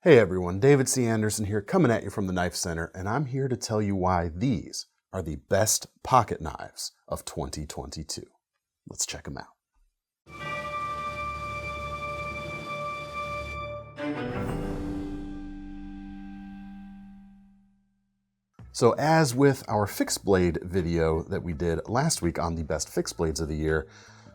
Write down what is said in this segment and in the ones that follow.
Hey everyone, David C. Anderson here, coming at you from the Knife Center, and I'm here to tell you why these are the best pocket knives of 2022. Let's check them out. So as with our fixed blade video that we did last week on the best fixed blades of the year,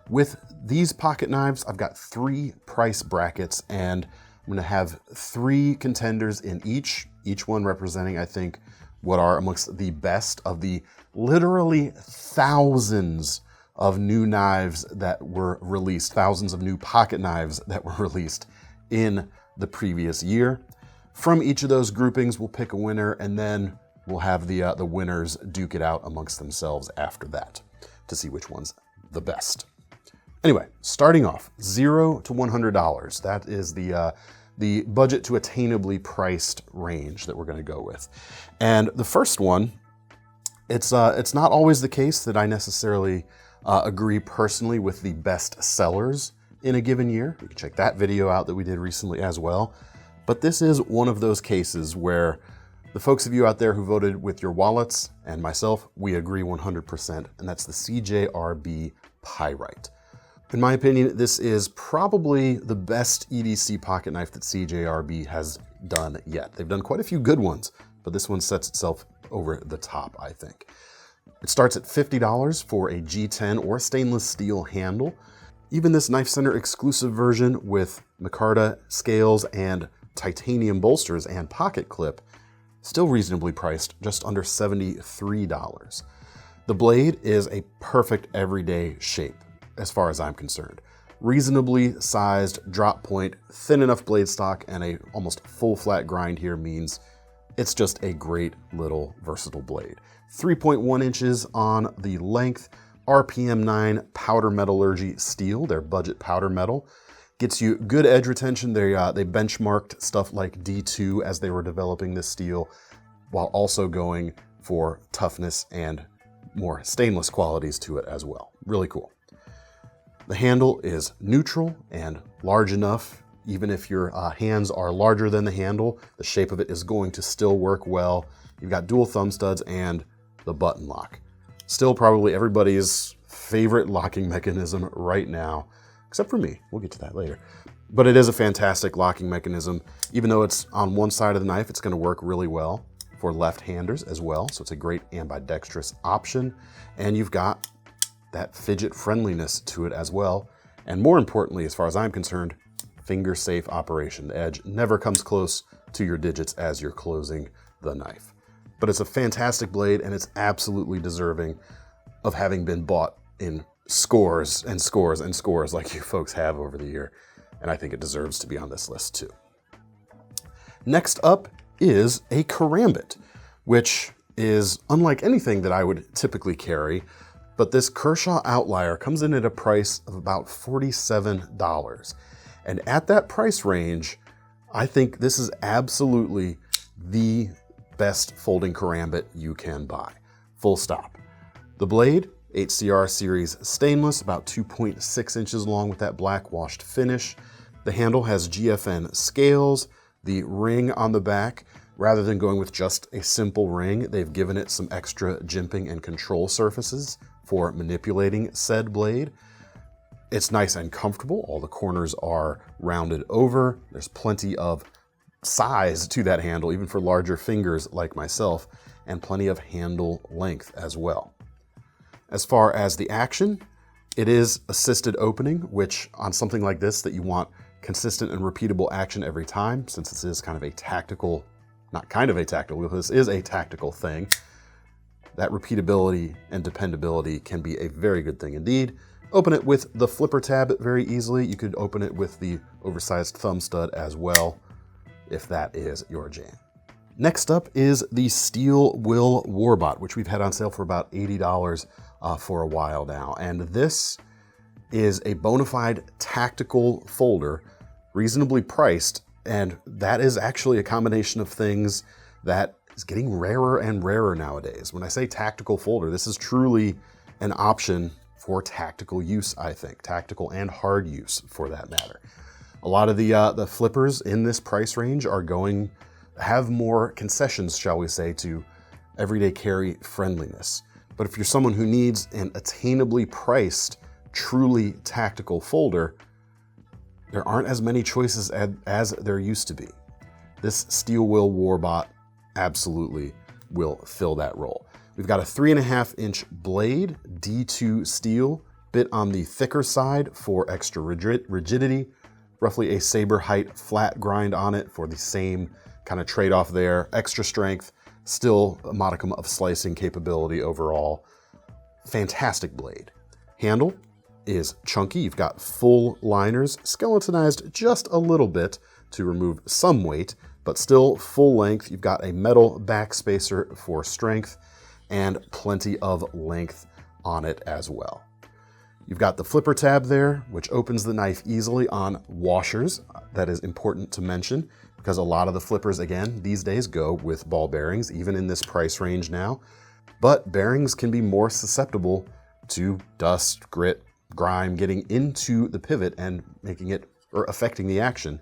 with these pocket knives, I've got three price brackets, and I'm going to have three contenders in each one representing, I think, what are amongst the best of the literally thousands of new knives that were released, thousands of new pocket knives that were released in the previous year. From each of those groupings, we'll pick a winner, and then we'll have the winners duke it out amongst themselves after that to see which one's the best. Anyway, starting off, $0 to $100. That is the budget to attainably priced range that we're going to go with. And the first one, it's not always the case that I necessarily agree personally with the best sellers in a given year. You can check that video out that we did recently as well. But this is one of those cases where the folks of you out there who voted with your wallets and myself, we agree 100%, and that's the CJRB Pyrite. In my opinion, this is probably the best EDC pocket knife that CJRB has done yet. They've done quite a few good ones, but this one sets itself over the top, I think. It starts at $50 for a G10 or stainless steel handle. Even this KnifeCenter exclusive version with micarta scales and titanium bolsters and pocket clip, still reasonably priced, just under $73. The blade is a perfect everyday shape, as far as I'm concerned. Reasonably sized drop point, thin enough blade stock, and a almost full flat grind here means it's just a great little versatile blade. 3.1 inches on the length, RPM 9 powder metallurgy steel, their budget powder metal. Gets you good edge retention. They benchmarked stuff like D2 as they were developing this steel, while also going for toughness and more stainless qualities to it as well. Really cool. The handle is neutral and large enough. Even if your hands are larger than the handle, the shape of it is going to still work well. You've got dual thumb studs and the button lock. Still probably everybody's favorite locking mechanism right now, except for me. We'll get to that later. But it is a fantastic locking mechanism. Even though it's on one side of the knife, it's going to work really well for left-handers as well. So it's a great ambidextrous option. And you've got that fidget friendliness to it as well. And more importantly, as far as I'm concerned, finger safe operation. The edge never comes close to your digits as you're closing the knife. But it's a fantastic blade, and it's absolutely deserving of having been bought in scores and scores and scores like you folks have over the year. And I think it deserves to be on this list too. Next up is a karambit, which is unlike anything that I would typically carry. But this Kershaw Outlier comes in at a price of about $47. And at that price range, I think this is absolutely the best folding karambit you can buy. Full stop. The blade, HCR series stainless, about 2.6 inches long with that black washed finish. The handle has GFN scales. The ring on the back, rather than going with just a simple ring, they've given it some extra jimping and control surfaces for manipulating said blade. It's nice and comfortable. All the corners are rounded over. There's plenty of size to that handle, even for larger fingers like myself, and plenty of handle length as well. As far as the action, it is assisted opening, which on something like this that you want consistent and repeatable action every time, since this is kind of a tactical, not kind of a tactical, this is a tactical thing. That repeatability and dependability can be a very good thing indeed. Open it with the flipper tab very easily. You could open it with the oversized thumb stud as well, if that is your jam. Next up is the Steel Will Warbot, which we've had on sale for about $80 for a while now. And this is a bona fide tactical folder, reasonably priced, and that is actually a combination of things that is getting rarer and rarer nowadays. When I say tactical folder, this is truly an option for tactical use, I think. Tactical and hard use, for that matter. A lot of the flippers in this price range are have more concessions, shall we say, to everyday carry friendliness. But if you're someone who needs an attainably priced, truly tactical folder, there aren't as many choices as there used to be. This steel wheel Warbot absolutely will fill that role. We've got a 3.5-inch blade, D2 steel, bit on the thicker side for extra rigidity, roughly a saber height flat grind on it for the same kind of trade-off there. Extra strength, still a modicum of slicing capability overall. Fantastic blade. Handle is chunky. You've got full liners, skeletonized just a little bit to remove some weight, but still full length. You've got a metal backspacer for strength and plenty of length on it as well. You've got the flipper tab there, which opens the knife easily on washers. That is important to mention because a lot of the flippers, again, these days go with ball bearings, even in this price range now. But bearings can be more susceptible to dust, grit, grime getting into the pivot and making it, or affecting the action.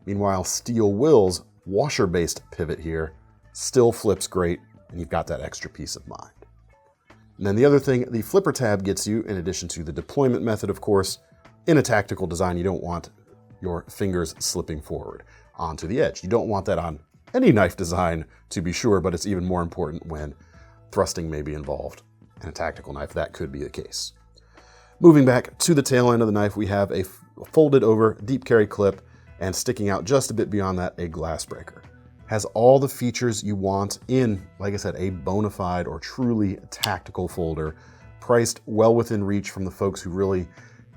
Meanwhile, Steel Will's washer-based pivot here still flips great, and you've got that extra peace of mind. And then the other thing the flipper tab gets you, in addition to the deployment method, of course, in a tactical design, you don't want your fingers slipping forward onto the edge. You don't want that on any knife design, to be sure, but it's even more important when thrusting may be involved. In a tactical knife, that could be the case. Moving back to the tail end of the knife, we have a folded over deep carry clip, and sticking out just a bit beyond that, a glass breaker. Has all the features you want in, like I said, a bona fide or truly tactical folder, priced well within reach from the folks who really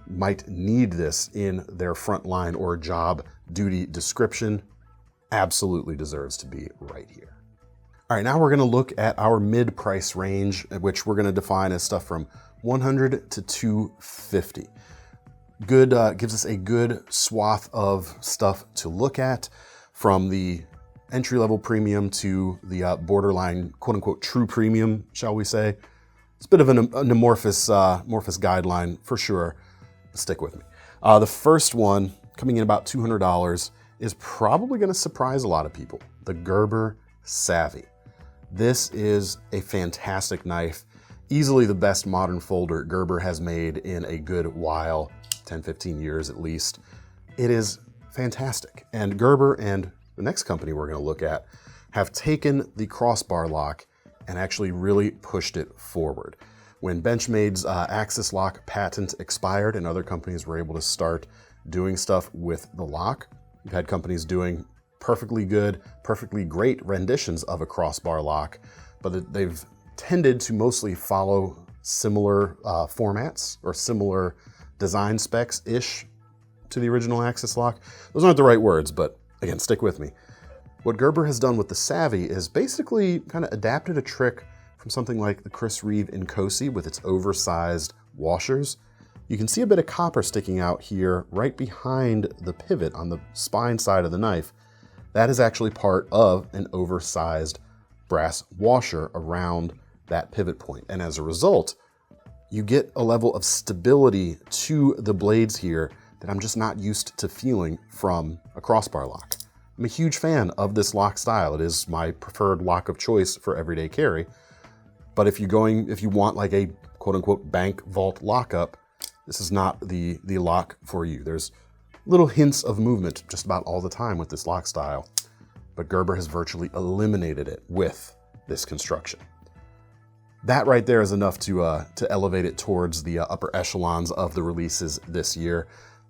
might need this in their frontline or job duty description. Absolutely deserves to be right here. All right, now we're gonna look at our mid-price range, which we're gonna define as stuff from $100 to $250. Gives us a good swath of stuff to look at, from the entry-level premium to the borderline, quote-unquote, true premium, shall we say. It's a bit of an amorphous guideline for sure. Stick with me. The first one, coming in about $200, is probably going to surprise a lot of people. The Gerber Savvy. This is a fantastic knife. Easily the best modern folder Gerber has made in a good while, 10, 15 years at least. It is fantastic. And Gerber and the next company we're going to look at have taken the crossbar lock and actually really pushed it forward. When Benchmade's axis lock patent expired and other companies were able to start doing stuff with the lock, we've had companies doing perfectly good, perfectly great renditions of a crossbar lock, but they've tended to mostly follow similar formats or similar design specs-ish to the original axis lock. Those aren't the right words, but again, stick with me. What Gerber has done with the Savvy is basically kind of adapted a trick from something like the Chris Reeve Incosi with its oversized washers. You can see a bit of copper sticking out here right behind the pivot on the spine side of the knife. That is actually part of an oversized brass washer around that pivot point. And as a result, you get a level of stability to the blades here that I'm just not used to feeling from a crossbar lock. I'm a huge fan of this lock style. It is my preferred lock of choice for everyday carry. But if you want like a quote unquote bank vault lockup, this is not the lock for you. There's little hints of movement just about all the time with this lock style, but Gerber has virtually eliminated it with this construction. That right there is enough to elevate it towards the upper echelons of the releases this year.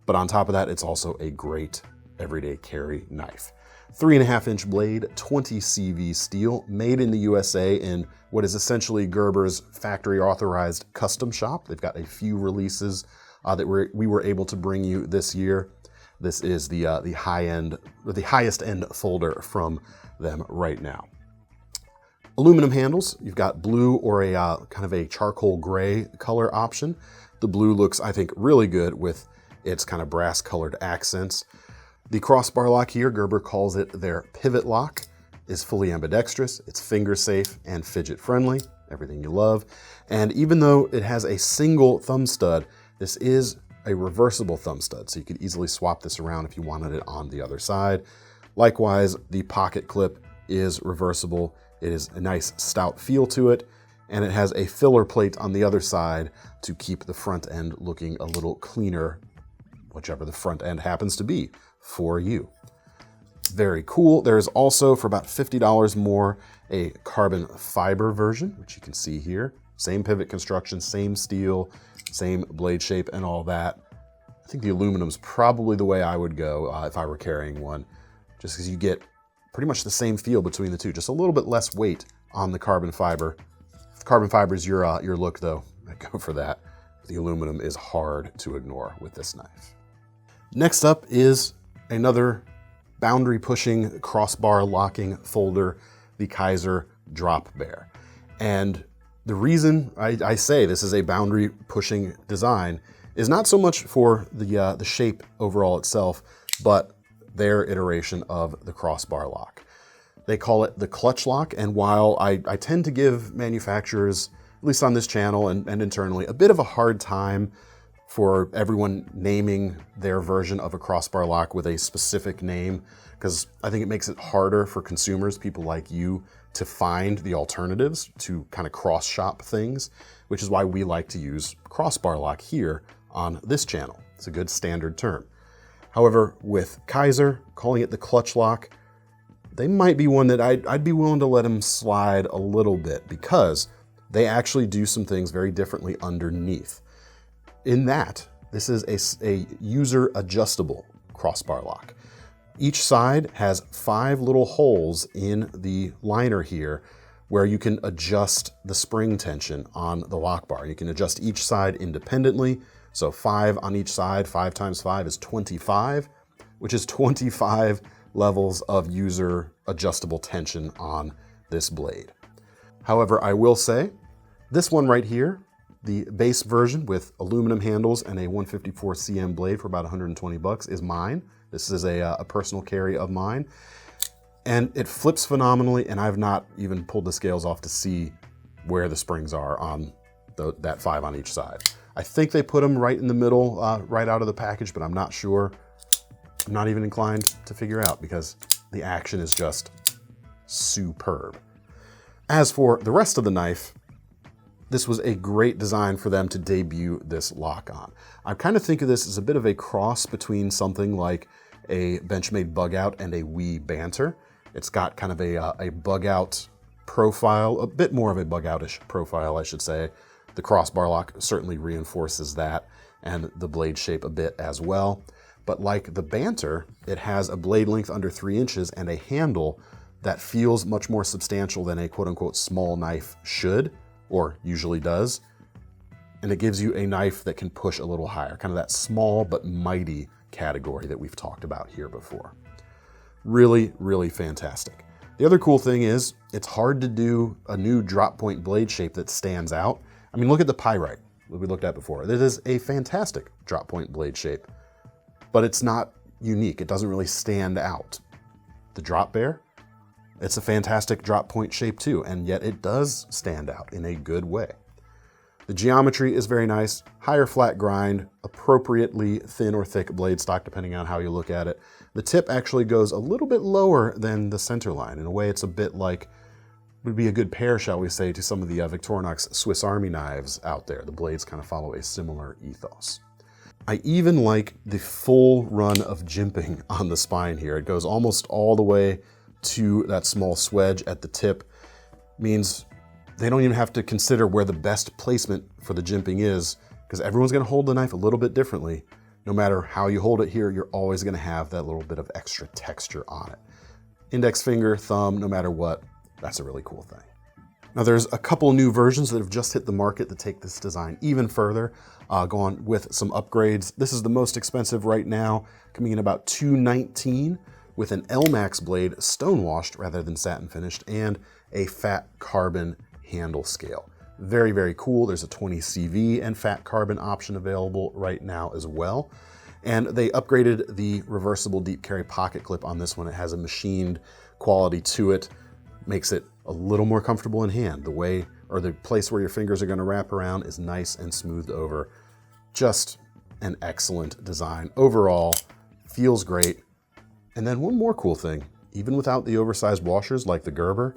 But on top of that, it's also a great everyday carry knife. 3.5-inch blade, 20 CV steel, made in the USA in what is essentially Gerber's factory authorized custom shop. They've got a few releases that we were able to bring you this year. This is the highest end folder from them right now. Aluminum handles, you've got blue or a kind of a charcoal gray color option. The blue looks, I think, really good with its kind of brass colored accents. The crossbar lock here, Gerber calls it their pivot lock, is fully ambidextrous, it's finger safe and fidget friendly, everything you love. And even though it has a single thumb stud, this is a reversible thumb stud, so you could easily swap this around if you wanted it on the other side. Likewise, the pocket clip is reversible. It is a nice stout feel to it, and it has a filler plate on the other side to keep the front end looking a little cleaner, whichever the front end happens to be for you. Very cool. There is also, for about $50 more, a carbon fiber version, which you can see here. Same pivot construction, same steel, same blade shape and all that. I think the aluminum is probably the way I would go if I were carrying one, just because you get pretty much the same feel between the two, just a little bit less weight on the carbon fiber. If carbon fiber is your look though, I go for that. The aluminum is hard to ignore with this knife. Next up is another boundary pushing, crossbar locking folder, the Kizer Drop Bear. And the reason I say this is a boundary pushing design is not so much for the shape overall itself, but their iteration of the crossbar lock. They call it the clutch lock, and while I tend to give manufacturers, at least on this channel and internally, a bit of a hard time for everyone naming their version of a crossbar lock with a specific name, because I think it makes it harder for consumers, people like you, to find the alternatives to kind of cross shop things, which is why we like to use crossbar lock here on this channel. It's a good standard term. However, with Kizer, calling it the clutch lock, they might be one that I'd be willing to let them slide a little bit, because they actually do some things very differently underneath. In that, this is a user adjustable crossbar lock. Each side has 5 little holes in the liner here where you can adjust the spring tension on the lock bar. You can adjust each side independently. So 5 on each side, 5 times 5 is 25, which is 25 levels of user adjustable tension on this blade. However, I will say this one right here, the base version with aluminum handles and a 154 cm blade for about 120 bucks is mine. This is a personal carry of mine. And it flips phenomenally, and I've not even pulled the scales off to see where the springs are on that 5 on each side. I think they put them right in the middle, right out of the package, but I'm not sure. I'm not even inclined to figure out because the action is just superb. As for the rest of the knife, this was a great design for them to debut this lock on. I kind of think of this as a bit of a cross between something like a Benchmade bug out and a Wee Banter. It's got kind of a bug out profile, a bit more of a bug outish profile, I should say. The crossbar lock certainly reinforces that, and the blade shape a bit as well. But like the Banter, it has a blade length under 3 inches and a handle that feels much more substantial than a quote-unquote small knife should, or usually does. And it gives you a knife that can push a little higher, kind of that small but mighty category that we've talked about here before. Really, really fantastic. The other cool thing is it's hard to do a new drop point blade shape that stands out. I mean, look at the Pyrite that we looked at before. It is a fantastic drop point blade shape, but it's not unique. It doesn't really stand out. The Drop Bear, it's a fantastic drop point shape too, and yet it does stand out in a good way. The geometry is very nice, higher flat grind, appropriately thin or thick blade stock depending on how you look at it. The tip actually goes a little bit lower than the center line. In a way, it's a bit like, would be a good pair, shall we say, to some of the Victorinox Swiss Army knives out there. The blades kind of follow a similar ethos. I even like the full run of jimping on the spine here. It goes almost all the way to that small swedge at the tip. Means they don't even have to consider where the best placement for the jimping is, because everyone's going to hold the knife a little bit differently. No matter how you hold it here, you're always going to have that little bit of extra texture on it. Index finger, thumb, no matter what, that's a really cool thing. Now there's a couple new versions that have just hit the market that take this design even further, going with some upgrades. This is the most expensive right now, coming in about $219 with an L-Max blade, stonewashed rather than satin finished, and a fat carbon handle scale. Very, very cool. There's a 20 CV and fat carbon option available right now as well. And they upgraded the reversible deep carry pocket clip on this one. It has a machined quality to it, makes it a little more comfortable in hand. The way, or the place where your fingers are going to wrap around is nice and smoothed over. Just an excellent design. Overall, feels great. And then one more cool thing, even without the oversized washers like the Gerber,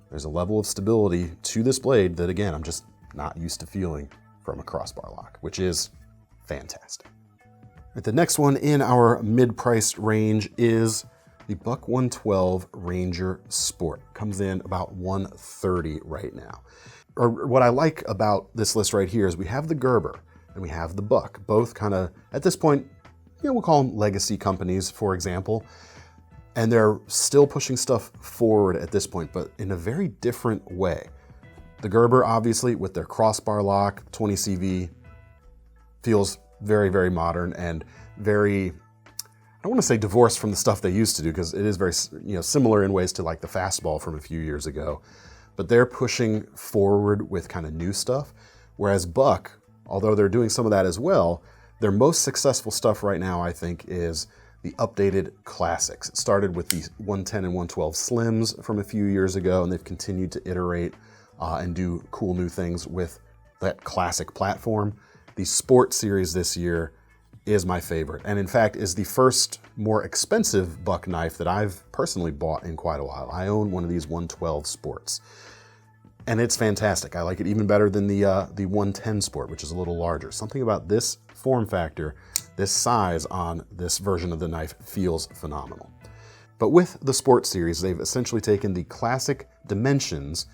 there's a level of stability to this blade that, again, I'm just not used to feeling from a crossbar lock, which is fantastic. The next one in our mid-priced range is the Buck 112 Ranger Sport. Comes in about $130 right now. Or what I like about this list right here is we have the Gerber and we have the Buck, both kind of, at this point, we'll call them legacy companies, for example. And they're still pushing stuff forward at this point, but in a very different way. The Gerber, obviously, with their crossbar lock, 20 CV, feels very, very modern and very, I don't want to say divorced from the stuff they used to do, because it is very, similar in ways to like the fastball from a few years ago. But they're pushing forward with kind of new stuff. Whereas Buck, although they're doing some of that as well, their most successful stuff right now, I think, is the updated classics. It started with the 110 and 112 Slims from a few years ago, and they've continued to iterate and do cool new things with that classic platform. The Sport series this year is my favorite, and in fact is the first more expensive Buck knife that I've personally bought in quite a while. I own one of these 112 Sports, and it's fantastic. I like it even better than the 110 Sport, which is a little larger. Something about this form factor, this size on this version of the knife feels phenomenal. But with the Sport series, they've essentially taken the classic dimensions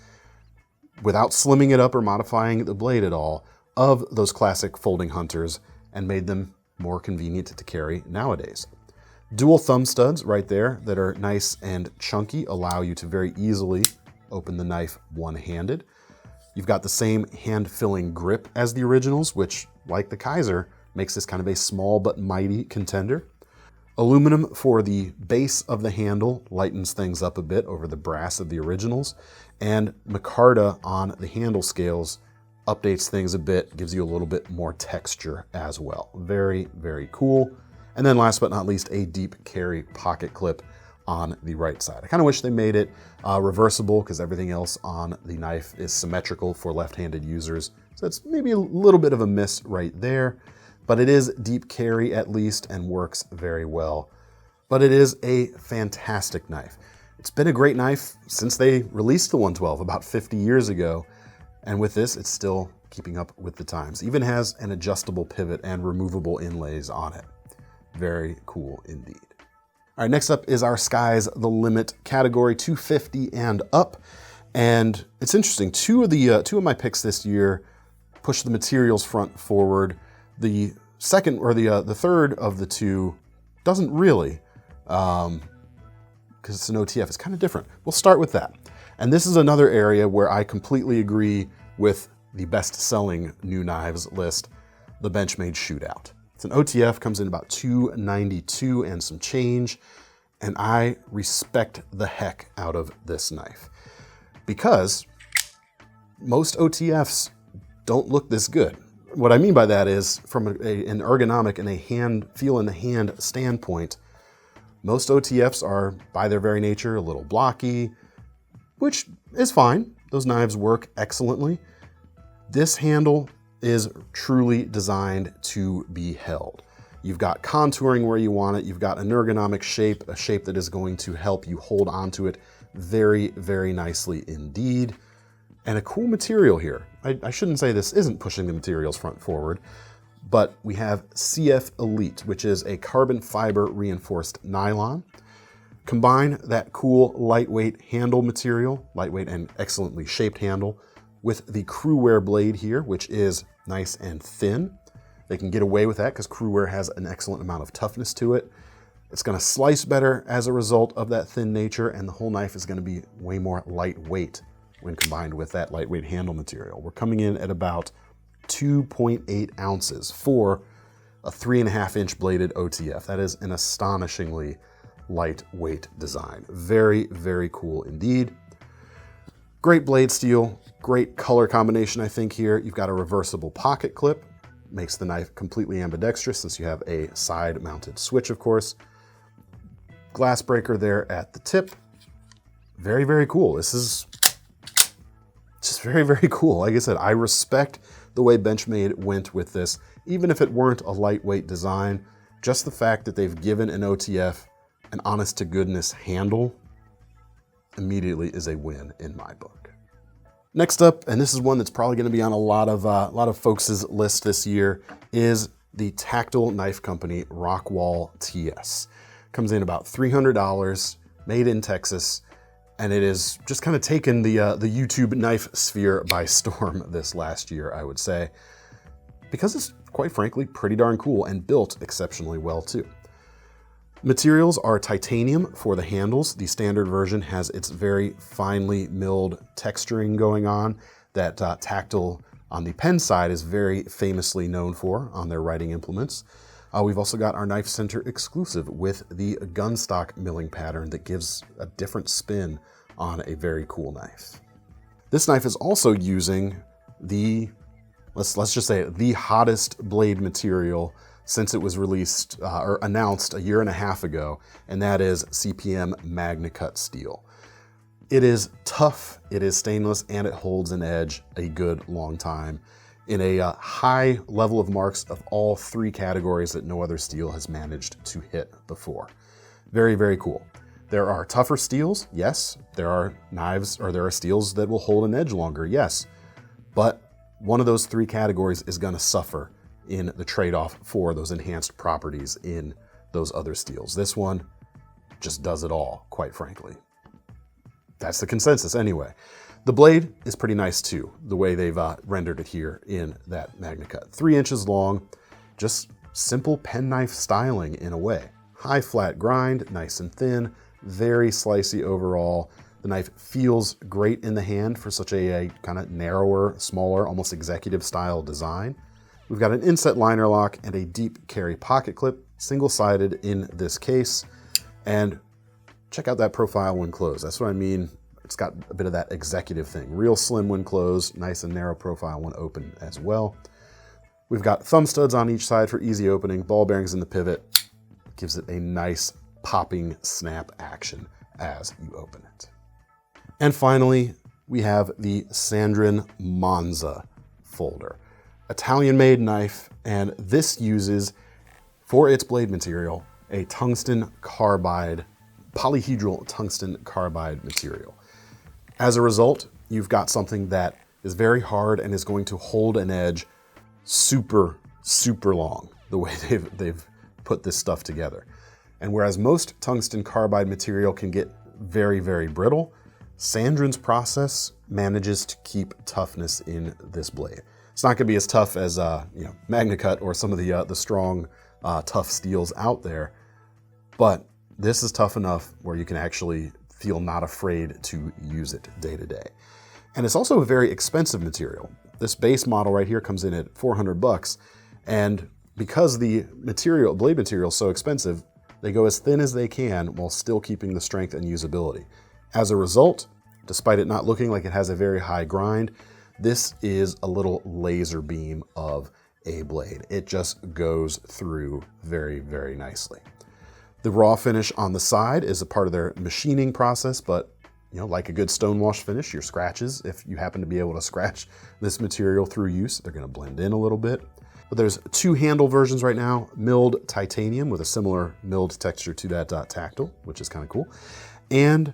without slimming it up or modifying the blade at all of those classic folding hunters and made them more convenient to carry nowadays. Dual thumb studs right there that are nice and chunky allow you to very easily open the knife one-handed. You've got the same hand-filling grip as the originals, which, like the Kizer, makes this kind of a small but mighty contender. Aluminum for the base of the handle lightens things up a bit over the brass of the originals, and micarta on the handle scales updates things a bit, gives you a little bit more texture as well. Very, very cool. And then last but not least, a deep carry pocket clip on the right side. I kind of wish they made it reversible, because everything else on the knife is symmetrical for left-handed users. So it's maybe a little bit of a miss right there, but it is deep carry at least and works very well. But it is a fantastic knife. It's been a great knife since they released the 112 about 50 years ago. And with this, it's still keeping up with the times. Even has an adjustable pivot and removable inlays on it. Very cool indeed. All right, next up is our Sky's the Limit category, 250 and up. And it's interesting, two of my picks this year push the materials front forward. The second, or the third of the two doesn't really, because it's an OTF. It's kind of different. We'll start with that. And this is another area where I completely agree with the best-selling new knives list, the Benchmade Shootout. It's an OTF, comes in about $292 and some change, and I respect the heck out of this knife because most OTFs don't look this good. What I mean by that is, from an ergonomic and a hand feel in the hand standpoint, most OTFs are, by their very nature, a little blocky, which is fine. Those knives work excellently. This handle is truly designed to be held. You've got contouring where you want it. You've got an ergonomic shape, a shape that is going to help you hold onto it very, very nicely indeed. And a cool material here. I shouldn't say this isn't pushing the materials front forward, but we have CF Elite, which is a carbon fiber reinforced nylon. Combine that cool lightweight handle material, lightweight and excellently shaped handle, with the Crewwear blade here, which is nice and thin. They can get away with that because Crewwear has an excellent amount of toughness to it. It's going to slice better as a result of that thin nature, and the whole knife is going to be way more lightweight when combined with that lightweight handle material. We're coming in at about 2.8 ounces for a 3.5-inch bladed OTF. That is an astonishingly lightweight design. Very, very cool indeed. Great blade steel, great color combination I think here. You've got a reversible pocket clip, makes the knife completely ambidextrous since you have a side mounted switch, of course. Glass breaker there at the tip. Very, very cool. This is just very, very cool. Like I said, I respect the way Benchmade went with this. Even if it weren't a lightweight design, just the fact that they've given an OTF an honest-to-goodness handle immediately is a win in my book. Next up, and this is one that's probably going to be on a lot of folks' list this year, is the Tactile Knife Company Rockwall TS. Comes in about $300, made in Texas, and it is just kind of taken the YouTube knife sphere by storm this last year, I would say, because it's quite frankly pretty darn cool and built exceptionally well too. Materials are titanium for the handles. The standard version has its very finely milled texturing going on that Tactile on the pen side is very famously known for on their writing implements. We've also got our KnifeCenter exclusive with the gun stock milling pattern that gives a different spin on a very cool knife. This knife is also using the, let's just say it, the hottest blade material since it was released or announced a year and a half ago, and that is CPM MagnaCut steel. It is tough, it is stainless, and it holds an edge a good long time in a high level of marks of all three categories that no other steel has managed to hit before. Very, very cool. There are tougher steels, yes. There are knives, or there are steels that will hold an edge longer, yes. But one of those three categories is going to suffer in the trade-off for those enhanced properties in those other steels. This one just does it all, quite frankly. That's the consensus anyway. The blade is pretty nice too, the way they've rendered it here in that MagnaCut. 3 inches long, just simple penknife styling in a way. High flat grind, nice and thin, very slicey overall. The knife feels great in the hand for such a kind of narrower, smaller, almost executive style design. We've got an inset liner lock and a deep carry pocket clip, single-sided in this case. And check out that profile when closed. That's what I mean. It's got a bit of that executive thing. Real slim when closed, nice and narrow profile when open as well. We've got thumb studs on each side for easy opening, ball bearings in the pivot. Gives it a nice popping snap action as you open it. And finally, we have the Sandrin Monza folder. Italian-made knife, and this uses, for its blade material, a tungsten carbide, polyhedral tungsten carbide material. As a result, you've got something that is very hard and is going to hold an edge super, super long, the way they've put this stuff together. And whereas most tungsten carbide material can get very, very brittle, Sandrin's process manages to keep toughness in this blade. It's not going to be as tough as MagnaCut or some of the strong, tough steels out there, but this is tough enough where you can actually feel not afraid to use it day to day. And it's also a very expensive material. This base model right here comes in at $400, and because the blade material is so expensive, they go as thin as they can while still keeping the strength and usability. As a result, despite it not looking like it has a very high grind, this is a little laser beam of a blade. It just goes through very, very nicely. The raw finish on the side is a part of their machining process, but like a good stonewash finish, your scratches, if you happen to be able to scratch this material through use, they're going to blend in a little bit. But there's 2 handle versions right now, milled titanium with a similar milled texture to that Tactile, which is kind of cool, and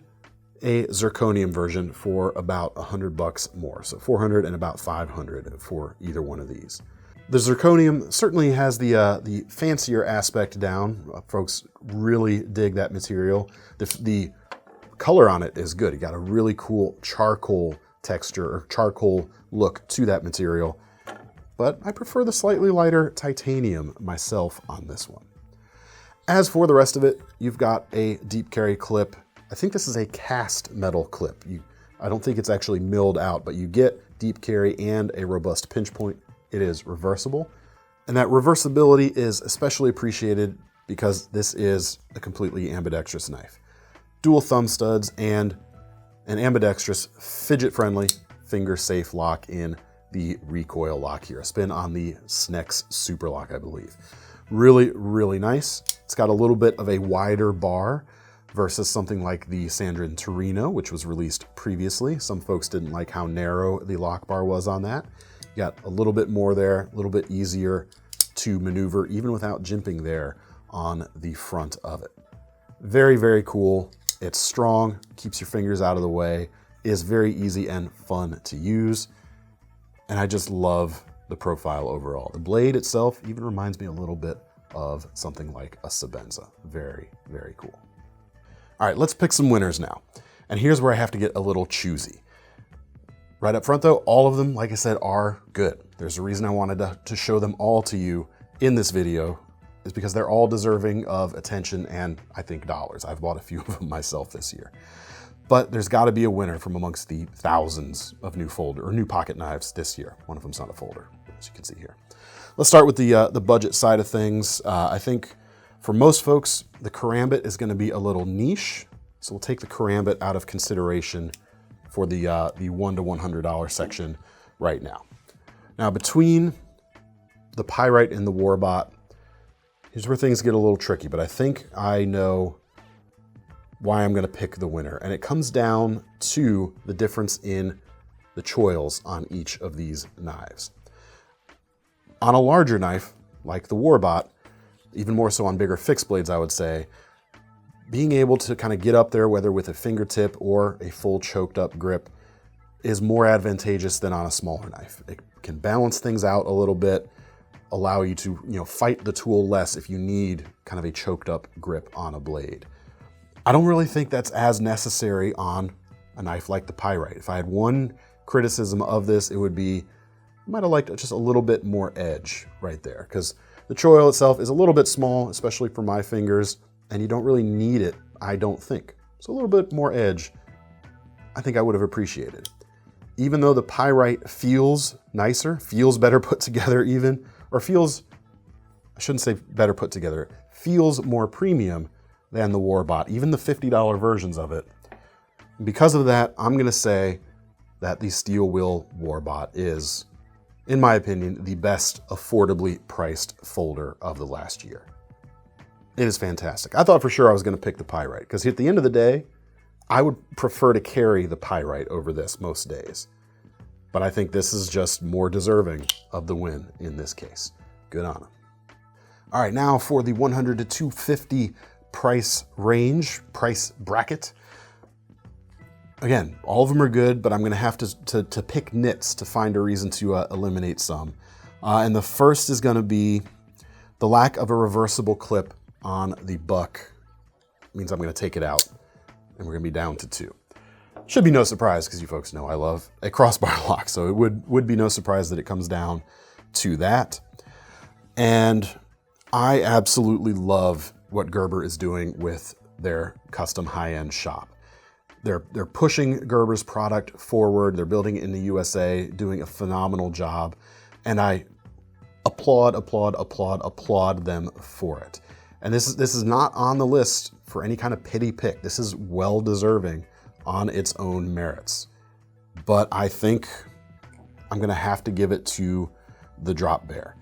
a zirconium version for about $100 more. So $400 and about $500 for either one of these. The zirconium certainly has the fancier aspect down. Folks really dig that material. The color on it is good. You got a really cool charcoal texture or charcoal look to that material. But I prefer the slightly lighter titanium myself on this one. As for the rest of it, you've got a deep carry clip. I think this is a cast metal clip. I don't think it's actually milled out, but you get deep carry and a robust pinch point. It is reversible. And that reversibility is especially appreciated because this is a completely ambidextrous knife. Dual thumb studs and an ambidextrous, fidget-friendly, finger-safe lock in the recoil lock here. A spin on the Snex Super Lock, I believe. Really, really nice. It's got a little bit of a wider bar versus something like the Sandrin Torino, which was released previously. Some folks didn't like how narrow the lock bar was on that. You got a little bit more there, a little bit easier to maneuver even without jimping there on the front of it. Very, very cool. It's strong, keeps your fingers out of the way, is very easy and fun to use. And I just love the profile overall. The blade itself even reminds me a little bit of something like a Sebenza. Very, very cool. All right, let's pick some winners now. And here's where I have to get a little choosy. Right up front though, all of them, like I said, are good. There's a reason I wanted to show them all to you in this video, is because they're all deserving of attention and I think dollars. I've bought a few of them myself this year. But there's gotta be a winner from amongst the thousands of new pocket knives this year. One of them's not a folder, as you can see here. Let's start with the budget side of things. I think for most folks, the karambit is gonna be a little niche. So we'll take the karambit out of consideration for the $1 to $100 section right now. Now between the Pyrite and the Warbot, here's where things get a little tricky, but I think I know why I'm gonna pick the winner. And it comes down to the difference in the choils on each of these knives. On a larger knife, like the Warbot, even more so on bigger fixed blades, I would say, being able to kind of get up there, whether with a fingertip or a full choked up grip, is more advantageous than on a smaller knife. It can balance things out a little bit, allow you to fight the tool less if you need kind of a choked up grip on a blade. I don't really think that's as necessary on a knife like the Pyrite. If I had one criticism of this, it would be, I might have liked just a little bit more edge right there, because the choil itself is a little bit small, especially for my fingers, and you don't really need it, I don't think. So a little bit more edge, I think I would have appreciated. Even though the Pyrite feels nicer, feels better put together even, or feels, I shouldn't say better put together, feels more premium than the Warbot, even the $50 versions of it. And because of that, I'm gonna say that the steel wheel Warbot is, in my opinion, the best affordably priced folder of the last year. It is fantastic. I thought for sure I was gonna pick the Pyrite, because at the end of the day, I would prefer to carry the Pyrite over this most days. But I think this is just more deserving of the win in this case. Good on them. All right, now for the 100 to 250 price range, price bracket. Again, all of them are good, but I'm gonna have to pick nits to find a reason to eliminate some. And the first is gonna be the lack of a reversible clip on the buck. Means I'm gonna take it out and we're gonna be down to 2. Should be no surprise, because you folks know I love a crossbar lock, so it would be no surprise that it comes down to that. And I absolutely love what Gerber is doing with their custom high-end shop. They're pushing Gerber's product forward. They're building it in the USA, doing a phenomenal job. And I applaud them for it. And this is not on the list for any kind of pity pick. This is well deserving on its own merits. But I think I'm gonna have to give it to the Drop Bear.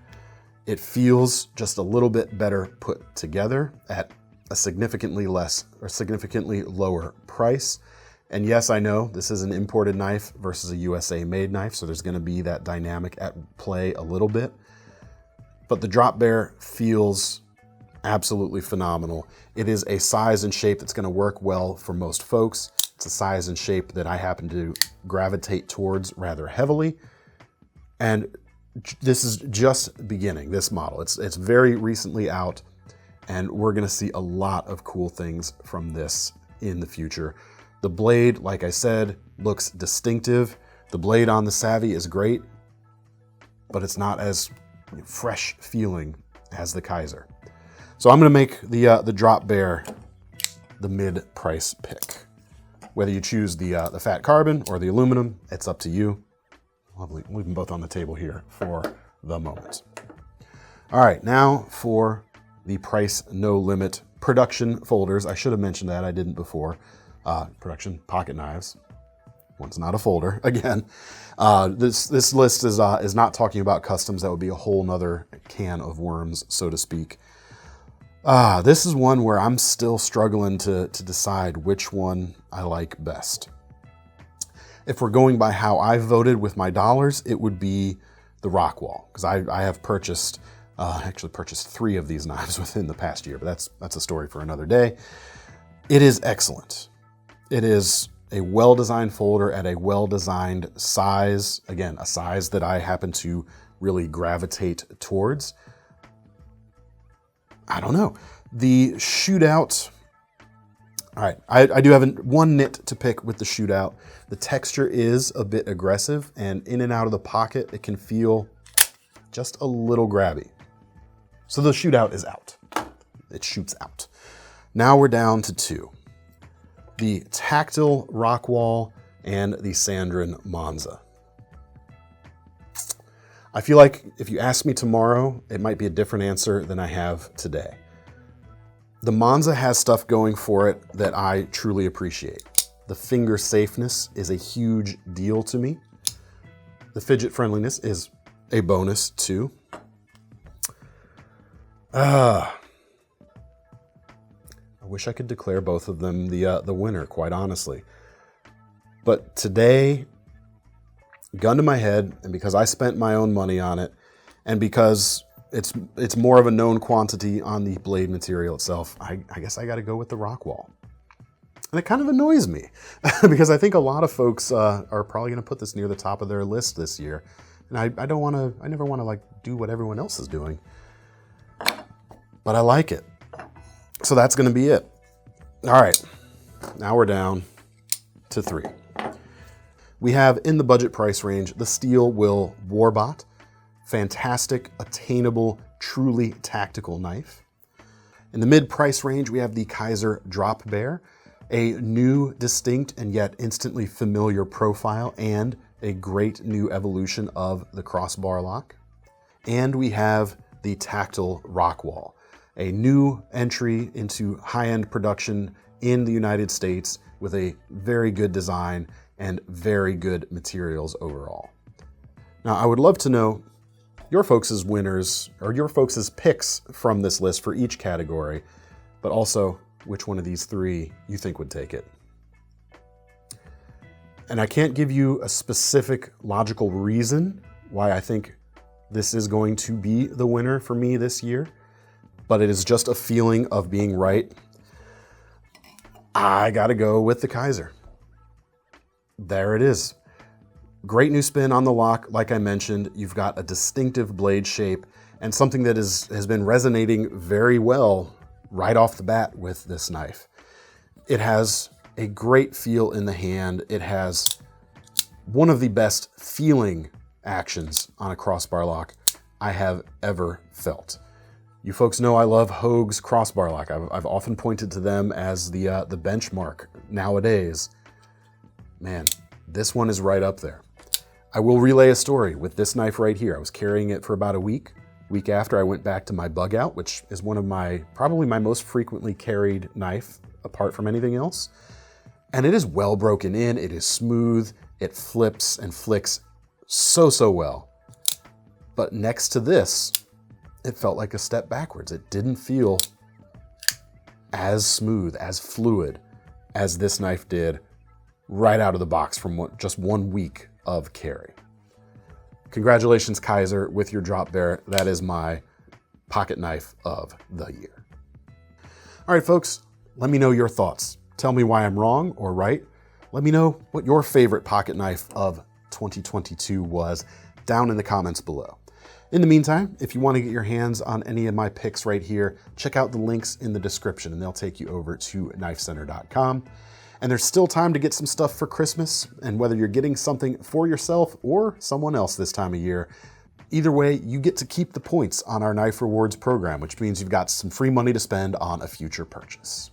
It feels just a little bit better put together at a significantly lower price. And yes, I know this is an imported knife versus a USA made knife, so there's gonna be that dynamic at play a little bit. But the Drop Bear feels absolutely phenomenal. It is a size and shape that's gonna work well for most folks. It's a size and shape that I happen to gravitate towards rather heavily. And this is just beginning, this model. It's very recently out, and we're gonna see a lot of cool things from this in the future. The blade, like I said, looks distinctive. The blade on the Savvy is great, but it's not as fresh feeling as the Kizer. So I'm gonna make the Drop Bear the mid-price pick. Whether you choose the fat carbon or the aluminum, it's up to you. I'll leave them both on the table here for the moment. All right, now for the price no limit production folders. I should have mentioned that, I didn't before. Production pocket knives. One's not a folder, again. This list is not talking about customs. That would be a whole nother can of worms, so to speak. This is one where I'm still struggling to decide which one I like best. If we're going by how I voted with my dollars, it would be the Rockwall, because I have purchased, actually purchased 3 of these knives within the past year, but that's a story for another day. It is excellent. It is a well-designed folder at a well-designed size. Again, a size that I happen to really gravitate towards. I don't know. The Shootout, all right, I do have one nit to pick with the Shootout. The texture is a bit aggressive, and in and out of the pocket, it can feel just a little grabby. So the Shootout is out. It shoots out. Now we're down to 2. The Tactile Rockwall and the Sandrin Monza. I feel like if you ask me tomorrow, it might be a different answer than I have today. The Monza has stuff going for it that I truly appreciate. The finger safeness is a huge deal to me. The fidget friendliness is a bonus too. I wish I could declare both of them the winner, quite honestly. But today, gun to my head, and because I spent my own money on it, and because it's more of a known quantity on the blade material itself, I guess I got to go with the Rockwall. And it kind of annoys me because I think a lot of folks are probably going to put this near the top of their list this year, and I never want to like do what everyone else is doing, but I like it. So that's going to be it. All right, now we're down to 3. We have in the budget price range the Steel Will Warbot. Fantastic, attainable, truly tactical knife. In the mid-price range, we have the Kizer Drop Bear, a new, distinct, and yet instantly familiar profile and a great new evolution of the crossbar lock. And we have the Tactile Rockwall, a new entry into high-end production in the United States with a very good design and very good materials overall. Now, I would love to know your folks' winners or your folks' picks from this list for each category, but also which one of these 3 you think would take it. And I can't give you a specific logical reason why I think this is going to be the winner for me this year, but it is just a feeling of being right. I gotta go with the Kizer. There it is. Great new spin on the lock. Like I mentioned, you've got a distinctive blade shape and something that has been resonating very well right off the bat with this knife. It has a great feel in the hand. It has one of the best feeling actions on a crossbar lock I have ever felt. You folks know I love Hogue's crossbar lock. I've often pointed to them as the benchmark nowadays. Man, this one is right up there. I will relay a story with this knife right here. I was carrying it for about a week. Week after, I went back to my bug out, which is one of probably my most frequently carried knife apart from anything else. And it is well broken in. It is smooth. It flips and flicks so well. But next to this, it felt like a step backwards. It didn't feel as smooth, as fluid as this knife did right out of the box from just 1 week of carry. Congratulations, Kizer, with your drop bear. That is my pocket knife of the year. All right, folks, let me know your thoughts. Tell me why I'm wrong or right. Let me know what your favorite pocket knife of 2022 was down in the comments below. In the meantime, if you want to get your hands on any of my picks right here, check out the links in the description and they'll take you over to KnifeCenter.com. And there's still time to get some stuff for Christmas, and whether you're getting something for yourself or someone else this time of year, either way, you get to keep the points on our Knife Rewards program, which means you've got some free money to spend on a future purchase.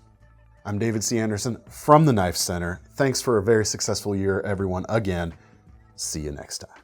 I'm David C. Anderson from the Knife Center. Thanks for a very successful year, everyone. Again, see you next time.